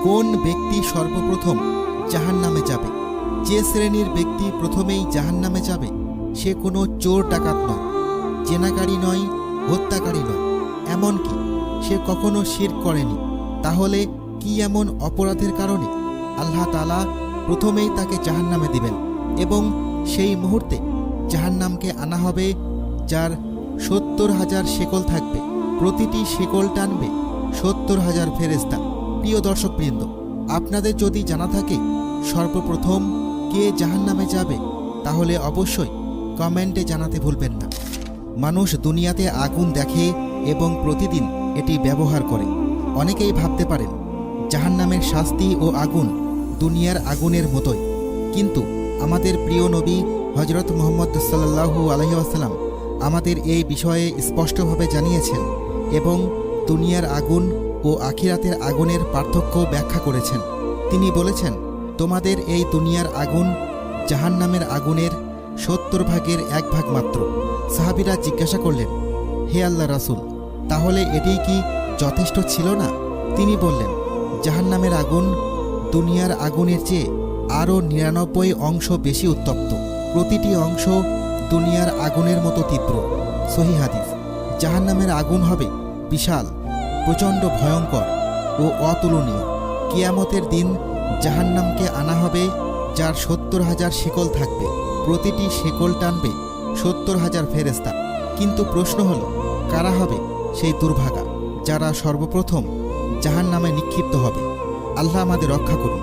কোন ব্যক্তি সর্বপ্রথম জাহান্নামে যাবে? যে শ্রেণীর ব্যক্তি প্রথমেই জাহান্নামে যাবে সে কোনো চোর ডাকাত নয়, জেনাকারী নয়, হত্যাকারী নয়, এমনকি সে কখনো শিরক করেনি। তাহলে কি এমন অপরাধের কারণে আল্লাহ তাআলা প্রথমেই তাকে জাহান্নামে দিবেন এবং সেই মুহূর্তে জাহান্নামকে আনা হবে যার ৭০,০০০ শেকল থাকবে, প্রতিটি শেকল টানবে ৭০,০০০ ফেরেশতা। প্রিয় দর্শকবৃন্দ, আপনাদের যদি জানা থাকে সর্বপ্রথম কে জাহান্নামে যাবে তাহলে অবশ্যই কমেন্টে জানাতে ভুলবেন না। মানুষ দুনিয়াতে আগুন দেখে এবং প্রতিদিন এটি ব্যবহার করে। অনেকেই ভাবতে পারেন জাহান্নামের শাস্তি ও আগুন দুনিয়ার আগুনের মতোই, কিন্তু আমাদের প্রিয় নবী হযরত মুহাম্মদ সাল্লাল্লাহু আলাইহি ওয়াসাল্লাম আমাদের এই বিষয়ে স্পষ্টভাবে জানিয়েছেন এবং দুনিয়ার আগুন ও আখিরাতের আগুনের পার্থক্য ব্যাখ্যা করেছেন। তিনি বলেছেন, তোমাদের এই দুনিয়ার আগুন জাহান্নামের আগুনের ৭০ ভাগের ১ ভাগ মাত্র। সাহাবীরা জিজ্ঞাসা করলেন, হে আল্লাহ রাসূল, তাহলে এটিই কি যথেষ্ট ছিল না? তিনি বললেন, জাহান্নামের আগুন দুনিয়ার আগুনের চেয়ে আরও ৯৯ অংশ বেশি উত্তপ্ত। প্রতিটি অংশ দুনিয়ার আগুনের মতো তীব্র। সহিহ হাদিস। জাহান্নামের আগুন হবে বিশাল, প্রচণ্ড ভয়ঙ্কর ও অতুলনীয়। কিয়ামতের দিন জাহান্নামকে আনা হবে যার ৭০,০০০ শেকল থাকবে, প্রতিটি শেকল টানবে ৭০,০০০ ফেরেশতা। কিন্তু প্রশ্ন হল, কারা হবে সেই দুর্ভাগা যারা সর্বপ্রথম জাহান্নামে নিক্ষিপ্ত হবে? আল্লাহ আমাদের রক্ষা করুন।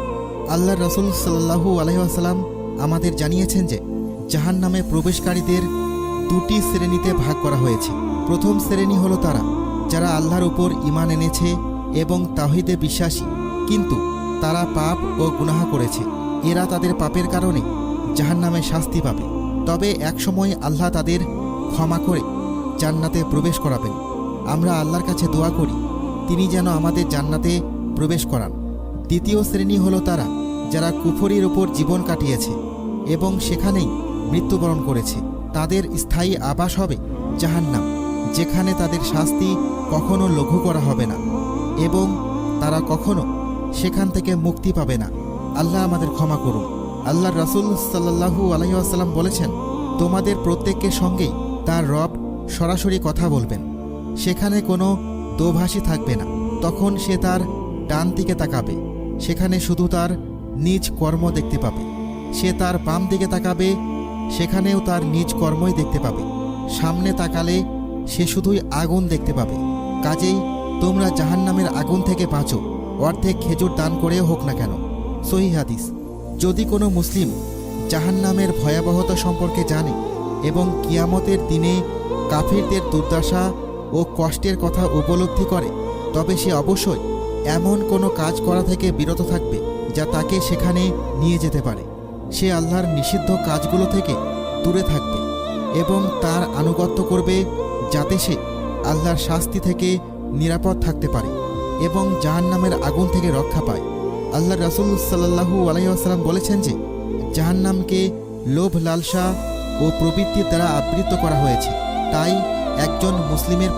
আল্লাহর রাসূল সাল্লাল্লাহু আলাইহি ওয়াসাল্লাম আমাদের জানিয়েছেন যে জাহান্নামে প্রবেশকারীদের দুটি শ্রেণীতে ভাগ করা হয়েছে। প্রথম শ্রেণী হলো তারা যারা আল্লাহর উপর ঈমান এনেছে এবং তাওহীদে বিশ্বাসী, কিন্তু তারা পাপ ও গুনাহ করেছে। এরা তাদের পাপের কারণে জাহান্নামে শাস্তি পাবে, তবে একসময় আল্লাহ তাদের ক্ষমা করে জান্নাতে প্রবেশ করাবেন। আমরা আল্লাহর কাছে দোয়া করি তিনি যেন আমাদের জান্নাতে প্রবেশ করান। দ্বিতীয় শ্রেণী হলো তারা যারা কুফরির উপর জীবন কাটিয়েছে এবং সেখানেই মৃত্যুবরণ করেছে। তাদের স্থায়ী আবাস হবে জাহান্নাম, যেখানে তাদের শাস্তি কখনো লঘু করা হবে না এবং তারা কখনো সেখান থেকে মুক্তি পাবে না। আল্লাহ আমাদের ক্ষমা করুন। আল্লাহর রাসূল সাল্লাল্লাহু আলাইহি ওয়াসাল্লাম বলেছেন, তোমাদের প্রত্যেকের সঙ্গেই তার রব সরাসরি কথা বলবেন। সেখানে কোনো দোভাষী থাকবে না। তখন সে তার ডান দিকে তাকাবে, সেখানে শুধু তার নিজ কর্ম দেখতে পাবে। সে তার বাম দিকে তাকাবে, সেখানেও তার নিজ কর্মই দেখতে পাবে। সামনে তাকালে সে শুধুই আগুন দেখতে পাবে। কাজেই তোমরা জাহান্নামের আগুন থেকে বাঁচো, অর্ধেক খেজুর দান করেও হোক না কেন। সহিহ হাদিস। যদি কোনো মুসলিম জাহান্নামের ভয়াবহতা সম্পর্কে জানে এবং কিয়ামতের দিনে কাফিরদের দুর্দশা ও কষ্টের কথা উপলব্ধি করে, তবে সে অবশ্যই এমন কোনো কাজ করা থেকে বিরত থাকবে যা তাকে সেখানে নিয়ে যেতে পারে। সে আল্লাহর নিষিদ্ধ কাজগুলো থেকে দূরে থাকবে এবং তার আনুগত্য করবে যাতে সে আল্লাহর শাস্তি থেকে নিরাপদ থাকতে পারে এবং জাহান্নামের আগুন থেকে রক্ষা পায়। আল্লাহর রাসূল সাল্লাল্লাহু আলাইহি ওয়াসাল্লাম বলেছেন যে জাহান্নামকে লোভ, লালসা ও প্রবৃত্তির দ্বারা আবৃত করা হয়েছে। তাই একজন মুসলিমের